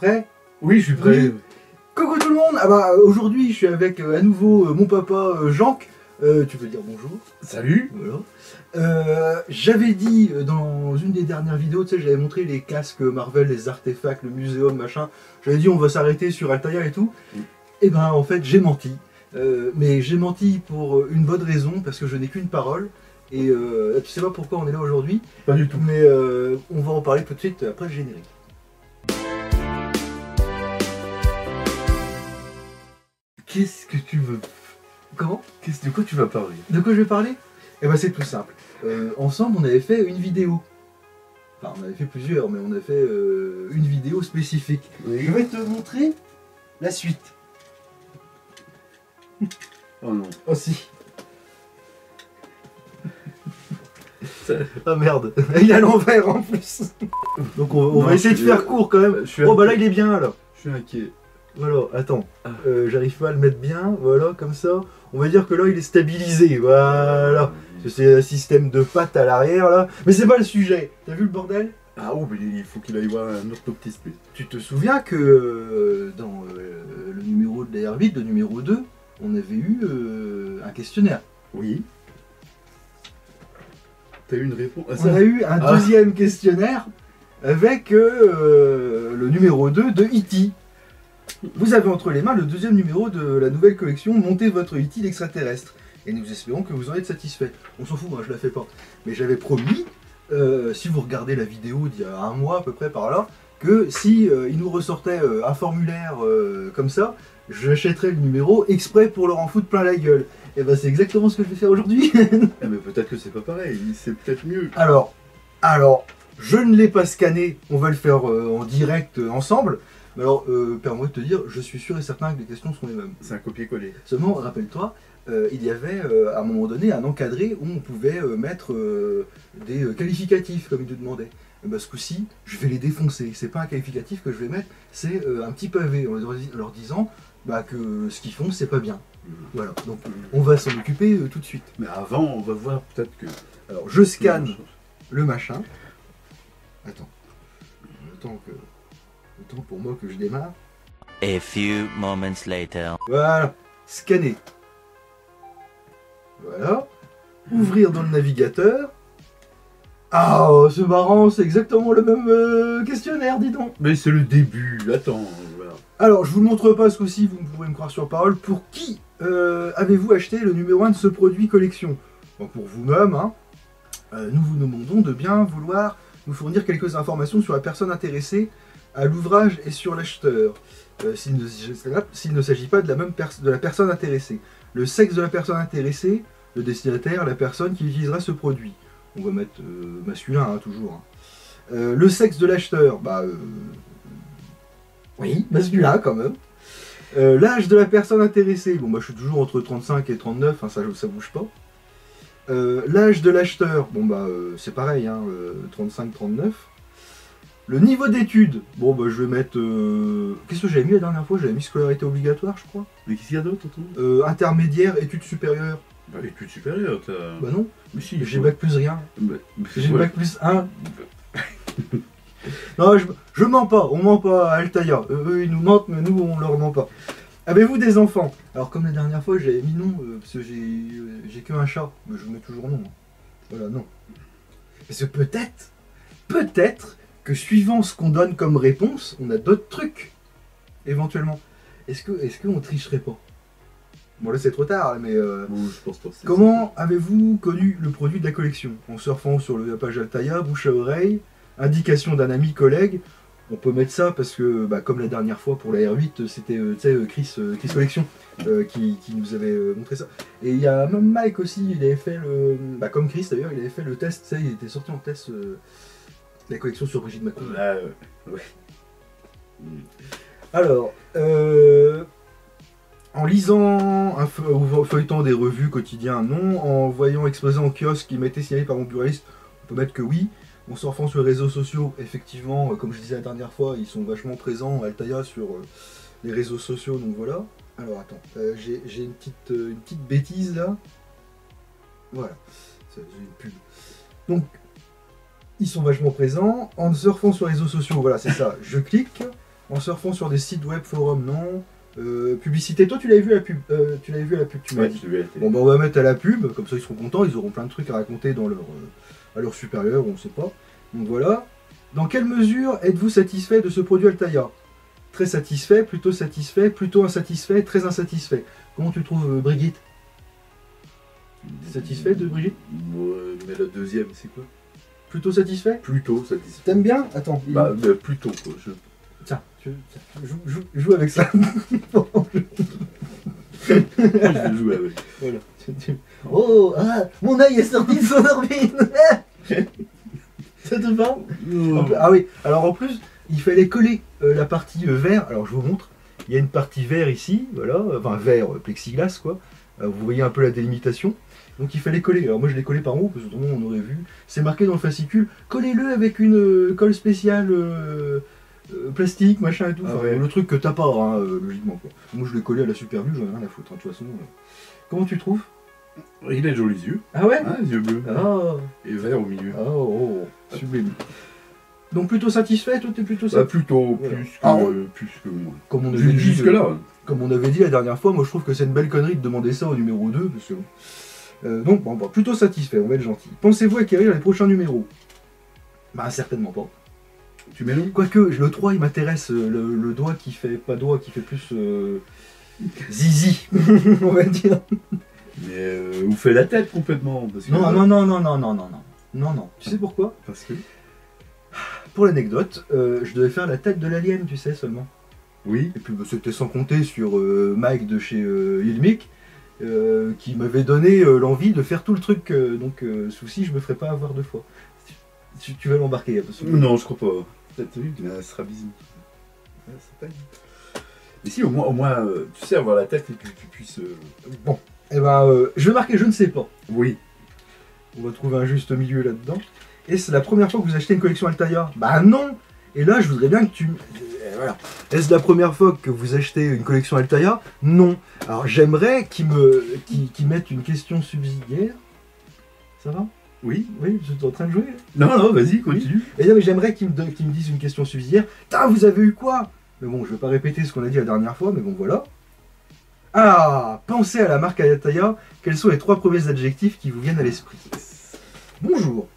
Prêt? Oui, je suis prêt. Oui. Coucou tout le monde. Ah bah aujourd'hui je suis avec à nouveau mon papa Jean. Tu peux dire bonjour. Salut. Voilà. J'avais dit dans une des dernières vidéos, tu sais, j'avais montré les casques Marvel, les artefacts, le muséum, machin. J'avais dit on va s'arrêter sur Altaïa et tout. Et ben en fait j'ai menti. Mais j'ai menti pour une bonne raison, parce que je n'ai qu'une parole. Et tu sais pas pourquoi on est là aujourd'hui. Pas du tout. Mais on va en parler tout de suite après le générique. Qu'est-ce que tu veux? Comment? De quoi tu vas parler? De quoi je vais parler? Eh ben c'est tout simple. Ensemble on avait fait une vidéo. Enfin on avait fait plusieurs, mais on a fait une vidéo spécifique. Oui. Je vais te montrer la suite. Oh non. Oh si. Ah merde, il est à l'envers en plus. Donc on va essayer de faire court quand même. Oh bah là il est bien là. Je suis inquiet. Voilà, attends, j'arrive pas à le mettre bien, voilà, comme ça. On va dire que là il est stabilisé, voilà. C'est un système de pattes à l'arrière là. Mais c'est pas le sujet, t'as vu le bordel? Ah oh, mais il faut qu'il aille voir un orthoptiste. Tu te souviens que dans le numéro de la R8, le numéro 2, on avait eu un questionnaire. Oui. T'as eu une réponse? On a eu un deuxième questionnaire avec le numéro 2 de E.T. Vous avez entre les mains le deuxième numéro de la nouvelle collection Montez votre E.T. l'extraterrestre. Et nous espérons que vous en êtes satisfait. On s'en fout, hein, je la fais pas. Mais j'avais promis, si vous regardez la vidéo d'il y a un mois à peu près par là, que si il nous ressortait un formulaire comme ça, j'achèterais le numéro exprès pour leur en foutre plein la gueule. Et ben c'est exactement ce que je vais faire aujourd'hui. Ah, mais peut-être que c'est pas pareil, c'est peut-être mieux. Alors, je ne l'ai pas scanné, on va le faire en direct ensemble. Mais alors, permets-moi de te dire, je suis sûr et certain que les questions sont les mêmes. C'est un copier-coller. Seulement, rappelle-toi, il y avait à un moment donné un encadré où on pouvait mettre des qualificatifs comme il nous demandait. Et ben, ce coup-ci, je vais les défoncer. C'est pas un qualificatif que je vais mettre, c'est un petit pavé en leur disant bah, que ce qu'ils font, c'est pas bien. Voilà, donc on va s'en occuper tout de suite. Mais avant, on va voir peut-être que... Alors, je scanne le machin. Attends. Le temps pour moi que je démarre. A few moments later. Voilà. Scanner. Voilà. Ouvrir dans le navigateur. Ah, c'est marrant, c'est exactement le même questionnaire, dis donc. Mais c'est le début, attends, voilà. Alors, je vous le montre pas ce coup-ci, vous pourrez me croire sur parole. Pour qui avez-vous acheté le numéro 1 de ce produit collection? Bon, pour vous-même, hein. Nous vous demandons de bien vouloir nous fournir quelques informations sur la personne intéressée à l'ouvrage et sur l'acheteur, s'il ne s'agit pas de la personne intéressée. Le sexe de la personne intéressée, le destinataire, la personne qui utilisera ce produit. On va mettre masculin, hein, toujours. Hein. Le sexe de l'acheteur, bah... oui, masculin quand même. L'âge de la personne intéressée, bon bah je suis toujours entre 35 et 39, hein, ça bouge pas. L'âge de l'acheteur, bon bah c'est pareil, hein, 35-39. Le niveau d'études, bon bah je vais mettre... Qu'est-ce que j'avais mis la dernière fois? J'avais mis scolarité obligatoire, je crois. Mais qu'est-ce qu'il y a d'autre, toi? Intermédiaire, études supérieures. Bah, études supérieures, t'as... Bah non, mais si, j'ai bac plus rien. J'ai ouais. bac plus 1. Non, je mens pas, on ment pas à Altaïa. Eux ils nous mentent, mais nous on leur ment pas. Avez-vous des enfants? Alors comme la dernière fois j'avais mis non, parce que j'ai qu'un chat, mais je mets toujours non. Hein. Voilà, non. Parce que peut-être que suivant ce qu'on donne comme réponse, on a d'autres trucs, éventuellement. Est-ce qu'on tricherait pas? Bon là c'est trop tard, mais... Bon, je pense pas. Comment avez-vous connu le produit de la collection? En surfant sur la page Altaïa, bouche à oreille, indication d'un ami collègue. On peut mettre ça parce que, bah, comme la dernière fois pour la R8, c'était Chris Collection qui nous avait montré ça. Et il y a même Mike aussi, il avait fait le... Bah, comme Chris d'ailleurs, il avait fait le test, il était sorti en test la collection sur Brigitte Macron. Ah, ouais. Alors, en lisant ou feuilletant des revues quotidiennes, non. En voyant exposé en kiosque qui m'était signalé par mon buraliste, on peut mettre que oui. En surfant sur les réseaux sociaux, effectivement, comme je disais la dernière fois, ils sont vachement présents, Altaïa, sur les réseaux sociaux, donc voilà. Alors attends, j'ai une petite bêtise là. Voilà, c'est une pub. Donc, ils sont vachement présents. En surfant sur les réseaux sociaux, voilà, c'est ça, je clique. En surfant sur des sites web, forums, non. Publicité, toi tu l'avais vu à la pub, tu m'as Ouais, dit. je l'ai vu à la télé. Bon bah on va mettre à la pub, comme ça ils seront contents, ils auront plein de trucs à raconter dans à leur supérieur, on sait pas. Donc voilà. Dans quelle mesure êtes-vous satisfait de ce produit Altaïa? Très satisfait, plutôt insatisfait, très insatisfait. Comment tu trouves Brigitte? T'es satisfait de Brigitte? Ouais, mais la deuxième, c'est quoi? Plutôt satisfait? Plutôt satisfait. T'aimes bien? Attends. Bah, plutôt, quoi. Tiens, joue avec ça. Je vais jouer avec. Voilà. Oh, ah, mon œil est sorti de son orbite. Ça te parle? Ah oui, alors en plus, il fallait coller la partie vert. Alors je vous montre. Il y a une partie vert ici, voilà, enfin vert plexiglas quoi. Vous voyez un peu la délimitation. Donc il fallait coller. Alors moi je l'ai collé par en haut parce que autrement on aurait vu. C'est marqué dans le fascicule. Collez-le avec une colle spéciale plastique, machin et tout. Ah Enfin, ouais. le truc que t'as pas, hein, logiquement quoi. Moi je l'ai collé à la super vue, j'en ai rien à foutre. Hein, de toute façon. Comment tu trouves? Il a de jolis yeux. Ah ouais? Ah, les yeux bleus. Ah. Et vert au milieu. Oh, sublime. Donc plutôt satisfait, toi t'es plutôt Bah, satisfait? plutôt Voilà. plus que moi. Comme on avait dit, Jusque-là. comme on avait dit la dernière fois, moi je trouve que c'est une belle connerie de demander ça au numéro 2, parce que... donc bon, plutôt satisfait, on va être gentil. Pensez-vous acquérir les prochains numéros? Bah certainement pas. Tu mets l'eau? Quoique, le 3 il m'intéresse, le doigt qui fait... pas doigt, qui fait plus... zizi, on va dire. Mais vous faites la tête complètement. Parce que, Non. Tu sais pourquoi? Parce que. Pour l'anecdote, je devais faire la tête de l'alien, tu sais, seulement. Oui. Et puis bah, c'était sans compter sur Mike de chez Ilmic, qui m'avait donné l'envie de faire tout le truc. Donc souci, je me ferai pas avoir deux fois. Tu vas l'embarquer, attention. Non, je crois pas. Peut-être oui, mais ce sera bisou. Ouais, c'est pas... Mais si, au moins tu sais, avoir la tête et que tu puisses. Bon, et ben, je vais marquer je ne sais pas. Oui. On va trouver un juste milieu là-dedans. Et c'est la première fois que vous achetez une collection Altaïa? Bah non. Et là, je voudrais bien que tu... Voilà. Est-ce la première fois que vous achetez une collection Altaïa? Non. Alors j'aimerais qu'ils mettent une question subsidiaire. Ça va? Oui. Oui, vous êtes en train de jouer là? Non, vas-y, continue. Et non, mais j'aimerais qu'ils me disent une question subsidiaire. Tain, vous avez eu quoi? Mais bon, je vais pas répéter ce qu'on a dit la dernière fois, mais bon, voilà. Ah, pensez à la marque Altaïa. Quels sont les 3 premiers adjectifs qui vous viennent à l'esprit? Bonjour.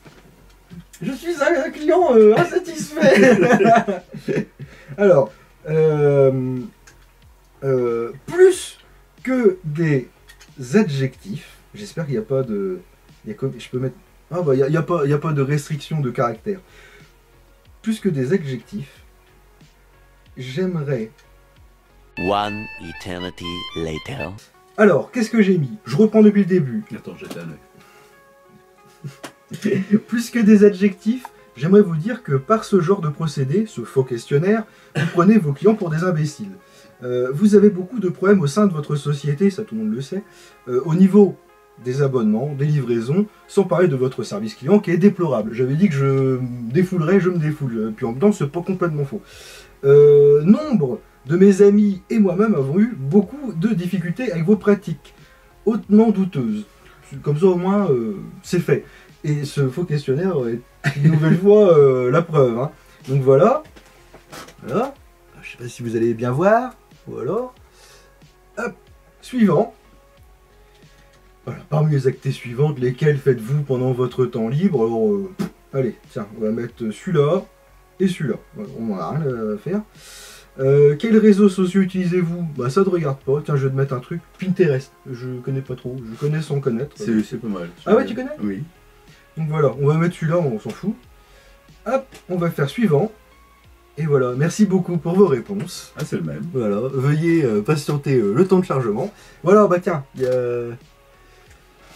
Je suis un client insatisfait. Alors, plus que des adjectifs, j'espère qu'il n'y a pas de... je peux mettre... Ah bah, il n'y a pas de restriction de caractère. Plus que des adjectifs, j'aimerais... One eternity later. Alors, qu'est-ce que j'ai mis? Je reprends depuis le début. Attends, jette un œil. Plus que des adjectifs, j'aimerais vous dire que par ce genre de procédé, ce faux questionnaire, vous prenez vos clients pour des imbéciles. Vous avez beaucoup de problèmes au sein de votre société, ça tout le monde le sait, au niveau des abonnements, des livraisons, sans parler de votre service client qui est déplorable. J'avais dit que je me défoulerais, je me défoule, puis en même temps c'est pas complètement faux. Nombre de mes amis et moi-même avons eu beaucoup de difficultés avec vos pratiques, hautement douteuses. Comme ça au moins c'est fait. Et ce faux questionnaire est une nouvelle fois la preuve. Hein. Donc voilà. Voilà. Je sais pas si vous allez bien voir. Voilà. Hop. Suivant. Voilà. Parmi les activités suivantes, lesquelles faites-vous pendant votre temps libre? Alors, allez, tiens, on va mettre celui-là et celui-là. Voilà, on n'en a rien à faire. Quels réseaux sociaux utilisez-vous? Bah ça ne regarde pas. Tiens, je vais te mettre un truc. Pinterest. Je connais pas trop. Je connais sans connaître. C'est pas mal. Ah ouais, tu connais? Oui. Donc voilà, on va mettre celui-là, on s'en fout. Hop, on va faire suivant. Et voilà, merci beaucoup pour vos réponses. Ah, c'est le même. Voilà, veuillez patienter le temps de chargement. Voilà, bah tiens, il y a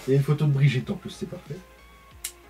une photo de Brigitte en plus, c'est parfait.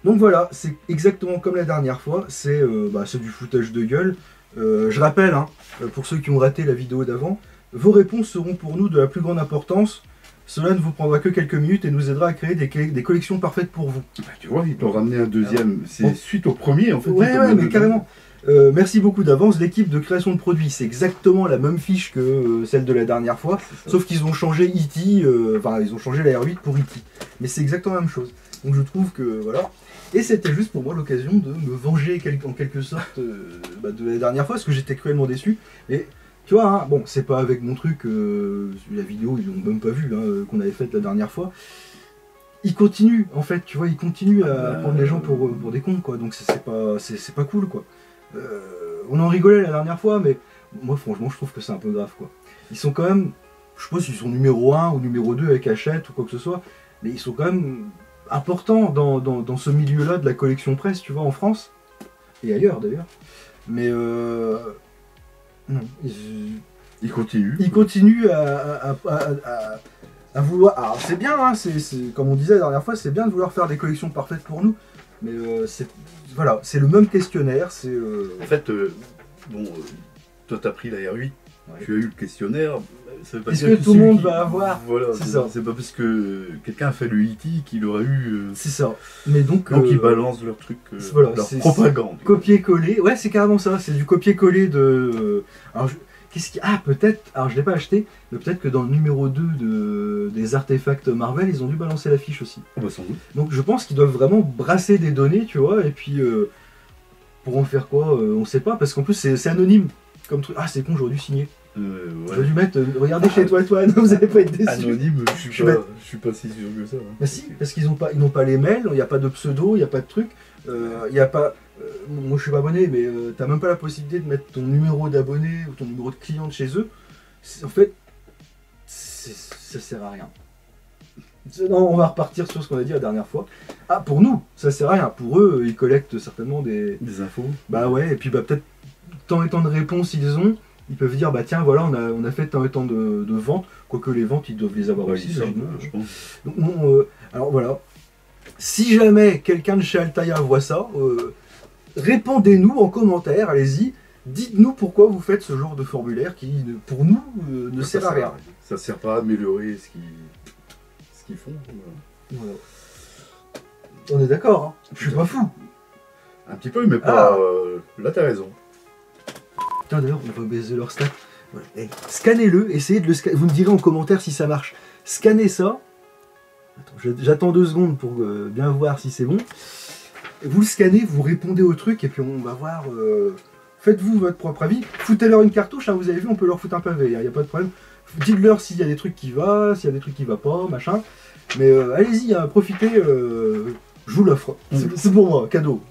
Donc voilà, c'est exactement comme la dernière fois, c'est du foutage de gueule. Je rappelle, hein, pour ceux qui ont raté la vidéo d'avant, vos réponses seront pour nous de la plus grande importance. Cela ne vous prendra que quelques minutes et nous aidera à créer des collections parfaites pour vous. Bah, tu vois, ils t'ont ramené un deuxième. C'est suite au premier, en fait. Ouais, mais carrément. Merci beaucoup d'avance. L'équipe de création de produits, c'est exactement la même fiche que celle de la dernière fois, sauf qu'ils ont changé E.T., ils ont changé la R8 pour E.T. Mais c'est exactement la même chose. Donc je trouve que, voilà. Et c'était juste pour moi l'occasion de me venger en quelque sorte de la dernière fois, parce que j'étais cruellement déçu. Et tu vois, hein, bon, c'est pas avec mon truc, la vidéo, ils l'ont même pas vu, hein, qu'on avait faite la dernière fois. Ils continuent, en fait, tu vois, ils continuent à prendre les gens pour des cons, quoi. Donc c'est pas cool, quoi. On en rigolait la dernière fois, mais moi, franchement, je trouve que c'est un peu grave, quoi. Ils sont quand même, je sais pas s'ils sont numéro 1 ou numéro 2 avec Hachette ou quoi que ce soit, mais ils sont quand même importants dans ce milieu-là de la collection presse, tu vois, en France, et ailleurs d'ailleurs. Mais non, Il continue. ils continuent à vouloir. Alors c'est bien, hein, comme on disait la dernière fois, c'est bien de vouloir faire des collections parfaites pour nous, mais voilà, c'est le même questionnaire, c'est. En fait, toi t'as pris la R8, Ouais. tu as eu le questionnaire. Ça veut pas Est-ce dire que tout le celui monde qui- va avoir. Voilà, C'est ça. c'est pas parce que quelqu'un a fait le E.T. qu'il aura eu. C'est ça. Mais donc. Ils balancent leur truc, voilà, leur c'est- propagande. Copier-coller, ouais, c'est carrément ça, c'est du copier-coller de. Alors, qu'est-ce qui. Ah, peut-être. Alors, je l'ai pas acheté, mais peut-être que dans le numéro 2 des artefacts Marvel, ils ont dû balancer l'affiche aussi. Oh, bah, sans doute. Donc, je pense qu'ils doivent vraiment brasser des données, tu vois, et puis. Pour en faire quoi on sait pas, parce qu'en plus, c'est anonyme comme truc. Ah, c'est con, j'aurais dû signer. J'aurais dû mettre. Regardez chez toi, Antoine, vous allez pas être déçus. Anonyme, Je je suis pas si sûr que ça. Hein. Bah si, parce qu'ils n'ont pas les mails, il n'y a pas de pseudo, il n'y a pas de truc, il n'y a pas... moi je suis pas abonné, mais t'as même pas la possibilité de mettre ton numéro d'abonné ou ton numéro de client de chez eux. En fait, ça sert à rien. Non, on va repartir sur ce qu'on a dit la dernière fois. Ah, pour nous, ça sert à rien. Pour eux, ils collectent certainement des... Des infos. Bah ouais, et puis bah peut-être tant et tant de réponses ils ont, ils peuvent dire bah tiens voilà on a fait tant et tant de ventes, quoique les ventes ils doivent les avoir Ouais, aussi, ils sortent, j'imagine. je pense. Donc, alors voilà, si jamais quelqu'un de chez Altaïa voit ça, répondez-nous en commentaire, allez-y, dites-nous pourquoi vous faites ce genre de formulaire qui pour nous ne Ça sert à rien. Ça sert pas à améliorer ce qu'ils font. Voilà. Voilà. On est d'accord, hein. Je suis pas fou. Un petit peu, mais pas. Là, t'as raison. Putain, d'ailleurs, on va baiser leur stat. Ouais. Hey, scannez-le, essayez de le scanner. Vous me direz en commentaire si ça marche. Scannez ça. Attends, j'attends 2 secondes pour bien voir si c'est bon. Vous le scannez, vous répondez au truc, et puis on va voir. Faites-vous votre propre avis. Foutez-leur une cartouche, hein, vous avez vu, on peut leur foutre un pavé, il n'y a pas de problème. Dites-leur s'il y a des trucs qui vont, s'il y a des trucs qui vont pas, machin. Mais allez-y, hein, profitez, je vous l'offre. C'est pour moi, cadeau.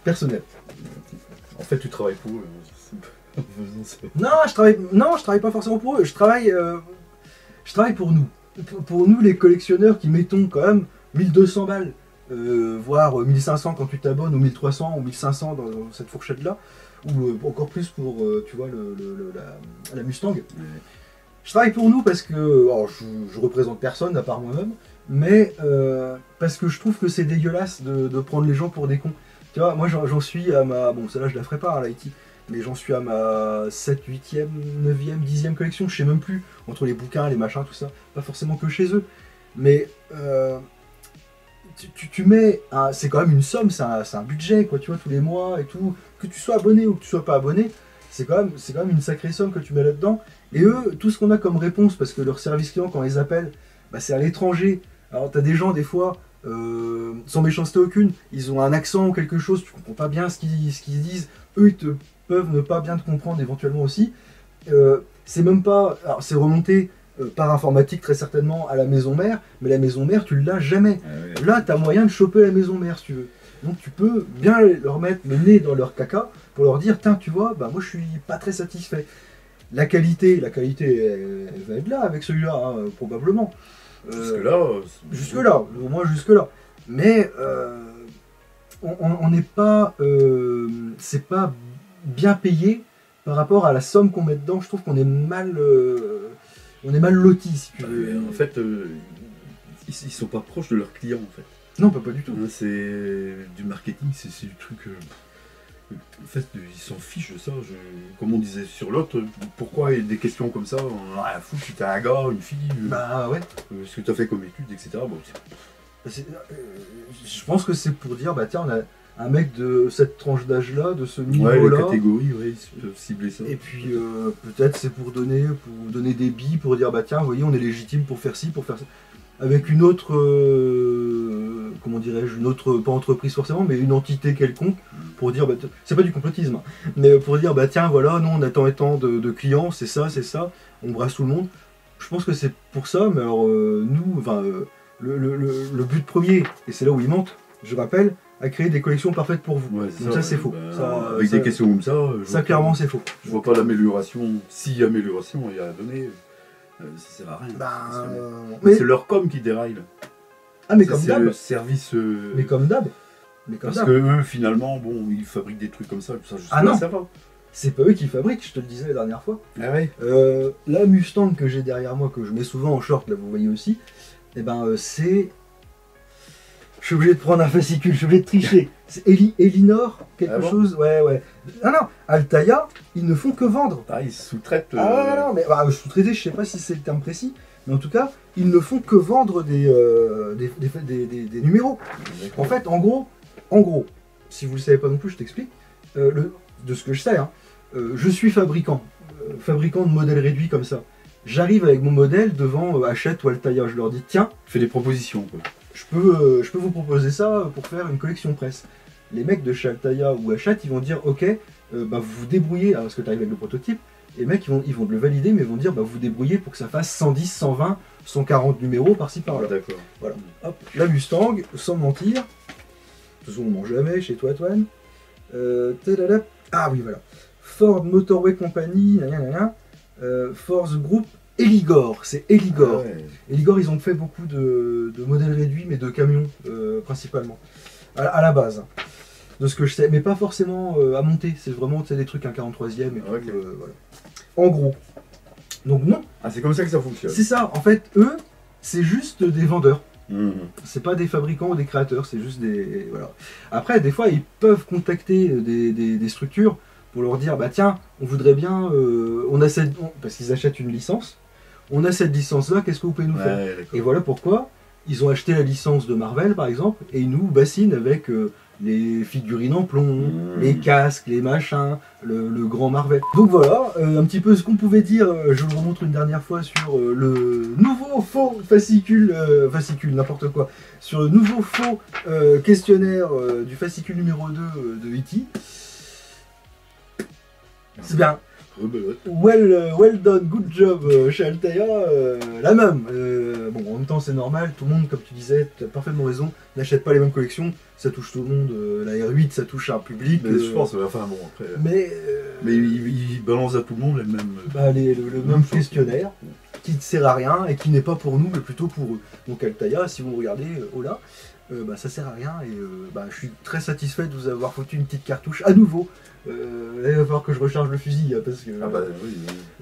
Personnel. En fait, tu travailles pour eux. Non, je travaille pas forcément pour eux. Je travaille pour nous. Pour nous, les collectionneurs qui mettons quand même 1200 balles, voire 1500 quand tu t'abonnes, ou 1300 ou 1500 dans cette fourchette-là, ou encore plus pour, tu vois, la Mustang. Je travaille pour nous parce que, alors, je représente personne à part moi-même, mais parce que je trouve que c'est dégueulasse de prendre les gens pour des cons. Tu vois, moi j'en suis à ma... Bon, celle-là je la ferai pas, hein, l'IT. Mais j'en suis à ma 7, 8e, 9e, 10e collection, je sais même plus. Entre les bouquins, les machins, tout ça. Pas forcément que chez eux. Mais tu mets... c'est quand même une somme, c'est un budget, quoi, tu vois, tous les mois et tout. Que tu sois abonné ou que tu sois pas abonné, c'est quand même une sacrée somme que tu mets là-dedans. Et eux, tout ce qu'on a comme réponse, parce que leur service client, quand ils appellent, bah, c'est à l'étranger. Alors t'as des gens, des fois... sans méchanceté aucune, ils ont un accent ou quelque chose, tu comprends pas bien ce qu'ils disent, eux ils peuvent ne pas bien te comprendre éventuellement aussi. C'est même pas, alors c'est remonté par informatique très certainement à la maison mère, mais la maison mère tu l'as jamais. Là tu as moyen de choper la maison mère si tu veux. Donc tu peux bien leur mettre le nez dans leur caca pour leur dire tiens tu vois, bah moi je suis pas très satisfait. La qualité elle va être là avec celui-là, hein, probablement. Jusque-là, au moins jusque-là. Mais on n'est pas... c'est pas bien payé par rapport à la somme qu'on met dedans. Je trouve qu'on est mal... on est mal loti, si tu veux. En fait, ils sont pas proches de leurs clients, en fait. Non, pas du tout. C'est du marketing, c'est du truc... en fait, ils s'en fichent de ça. Comme on disait sur l'autre, pourquoi il y a des questions comme ça? On a rien à foutre si t'es un gars, une fille, Bah ouais. ce que t'as fait comme études, etc. Bon, je pense que c'est pour dire, bah tiens, on a un mec de cette tranche d'âge-là, de ce ouais, niveau-là. les catégories, ouais, ils peuvent cibler ça. Et puis peut-être c'est pour donner des billes, pour dire, bah tiens, vous voyez, on est légitime pour faire ci, pour faire ça. Avec une autre comment dirais-je, une autre, pas entreprise forcément, mais une entité quelconque, pour dire, bah, c'est pas du complotisme, hein, mais pour dire, bah tiens, voilà, nous on a tant et tant de clients, c'est ça, on brasse tout le monde. Je pense que c'est pour ça, mais alors nous, enfin, le but premier, et c'est là où il mentent, je rappelle, à créer des collections parfaites pour vous. Ouais, Donc ça c'est faux. Avec des questions comme ça, Ça clairement c'est faux. je vois pas l'amélioration. Si amélioration il y a à donner, ça sert à rien. Mais c'est leur com qui déraille. ah mais Ça, comme c'est d'hab. le service. Mais comme d'hab. Parce que eux, finalement, bon, ils fabriquent des trucs comme ça, je sais Ah pas, non. ça va. C'est pas eux qui fabriquent, je te le disais la dernière fois. Ah ouais. La Mustang que j'ai derrière moi, que je mets souvent en short, là vous voyez aussi, et ben c'est. Je suis obligé de prendre un fascicule, je suis obligé de tricher. C'est Elinor, quelque Ah bon chose, ouais. Ah non, Altaïa, ils ne font que vendre. Ah, ils sous-traitent. Ah non, mais bah, sous-traiter, je sais pas si c'est le terme précis, mais en tout cas, ils ne font que vendre des numéros. En fait, en gros, si vous le savez pas non plus, je t'explique. De ce que je sais, hein, je suis fabricant de modèles réduits comme ça. J'arrive avec mon modèle devant Hachette ou Altaïa, je leur dis tiens, fais des propositions, quoi. je peux vous proposer ça pour faire une collection presse. Les mecs de chez Altaïa ou Hachette, ils vont dire ok, bah, vous vous débrouillez, parce que tu arrives avec le prototype, les mecs ils vont le valider, mais ils vont dire bah, vous vous débrouillez pour que ça fasse 110, 120, 140 numéros par-ci par-là. D'accord. Voilà. Hop, la Mustang, sans mentir, de toute façon on mange jamais chez toi, Antoine. Tadadap. Ah oui, voilà. Ford Motorway Company, Force Group, Eligor, c'est Eligor. Ah ouais. Eligor, ils ont fait beaucoup de modèles réduits, mais de camions principalement, à la base, hein, de ce que je sais, mais pas forcément à monter, c'est vraiment des trucs, un 43e et tout, Ok. voilà. En gros. Donc non, Ah, c'est comme ça que ça fonctionne. c'est ça, en fait, eux, c'est juste des vendeurs. Mhm. C'est pas des fabricants ou des créateurs, c'est juste des. Voilà. Après, des fois, ils peuvent contacter des structures pour leur dire bah tiens, on voudrait bien. Parce qu'ils achètent une licence, on a cette licence-là, qu'est-ce que vous pouvez nous faire? Ouais, d'accord. Et voilà pourquoi ils ont acheté la licence de Marvel, par exemple, et ils nous bassinent avec les figurines en plomb, les casques, les machins, le grand Marvel. Donc voilà, un petit peu ce qu'on pouvait dire, je vous remontre une dernière fois sur le nouveau faux fascicule, n'importe quoi, sur le nouveau faux questionnaire du fascicule numéro 2 de E.T. C'est bien. Rebelote. Well done, good job chez Altaïa, la même. Bon, en même temps, c'est normal, tout le monde, comme tu disais, tu as parfaitement raison, n'achète pas les mêmes collections, ça touche tout le monde. La R8, ça touche un public. Mais je pense, enfin bon, après. Mais ils balancent à tout le monde les mêmes. bah, le même questionnaire qui ne sert à rien et qui n'est pas pour nous, mais plutôt pour eux. Donc Altaïa, si vous regardez, là, bah, ça sert à rien et bah, je suis très satisfait de vous avoir foutu une petite cartouche à nouveau. Il va falloir que je recharge le fusil hein, parce que Ah bah oui.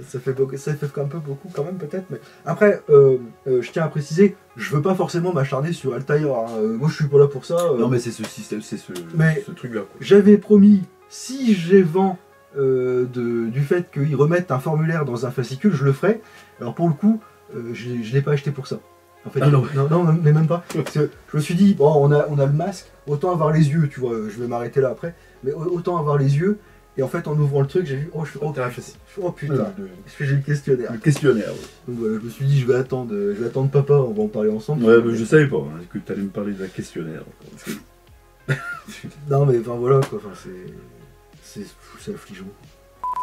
ça fait un peu beaucoup quand même peut-être. Mais après, je tiens à préciser, je veux pas forcément m'acharner sur Altaïa. Hein. Moi, je suis pas là pour ça. Non mais c'est ce système, c'est ce truc-là. J'avais promis, si j'ai vent du fait qu'ils remettent un formulaire dans un fascicule, je le ferai. Alors pour le coup, je l'ai pas acheté pour ça. En fait, Ah non. non, mais même pas. Parce que je me suis dit, bon, on a le masque, autant avoir les yeux, tu vois, je vais m'arrêter là après, mais autant avoir les yeux, et en fait, en ouvrant le truc, j'ai vu, oh putain, est-ce que j'ai le questionnaire. Le questionnaire. Ouais. Donc voilà, je me suis dit, je vais attendre papa, on va en parler ensemble. Ouais, mais je savais pas hein, que tu allais me parler de la questionnaire. Non, mais enfin voilà, quoi, enfin, c'est affligeant.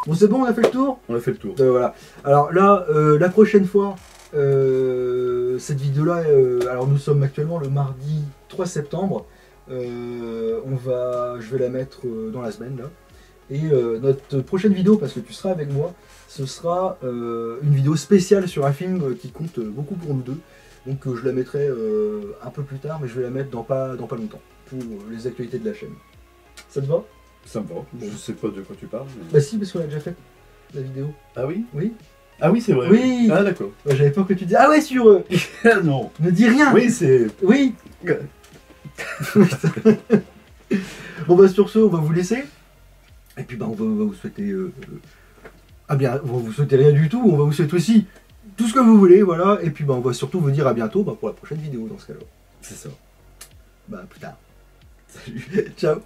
Bon, c'est bon, on a fait le tour. On a fait le tour. Voilà. Alors là, la prochaine fois, cette vidéo-là, alors nous sommes actuellement le mardi 3 septembre. Je vais la mettre dans la semaine là. Et notre prochaine vidéo, parce que tu seras avec moi, ce sera une vidéo spéciale sur un film qui compte beaucoup pour nous deux. Donc je la mettrai un peu plus tard, mais je vais la mettre dans pas longtemps pour les actualités de la chaîne. Ça te va? Ça me va. Je sais pas de quoi tu parles. Mais... Bah si, parce qu'on a déjà fait la vidéo. Ah oui? Oui. Ah oui, c'est vrai. Oui. Ah d'accord. Ouais, j'avais peur que tu dises ah ouais sur eux. Non. Ne dis rien. Oui, c'est... Oui. Bon bah sur ce, on va vous laisser. Et puis bah on va vous souhaiter on va vous souhaiter rien du tout, on va vous souhaiter aussi tout ce que vous voulez, voilà. Et puis bah on va surtout vous dire à bientôt pour la prochaine vidéo dans ce cas-là. C'est ça. Bah plus tard. Salut. Ciao.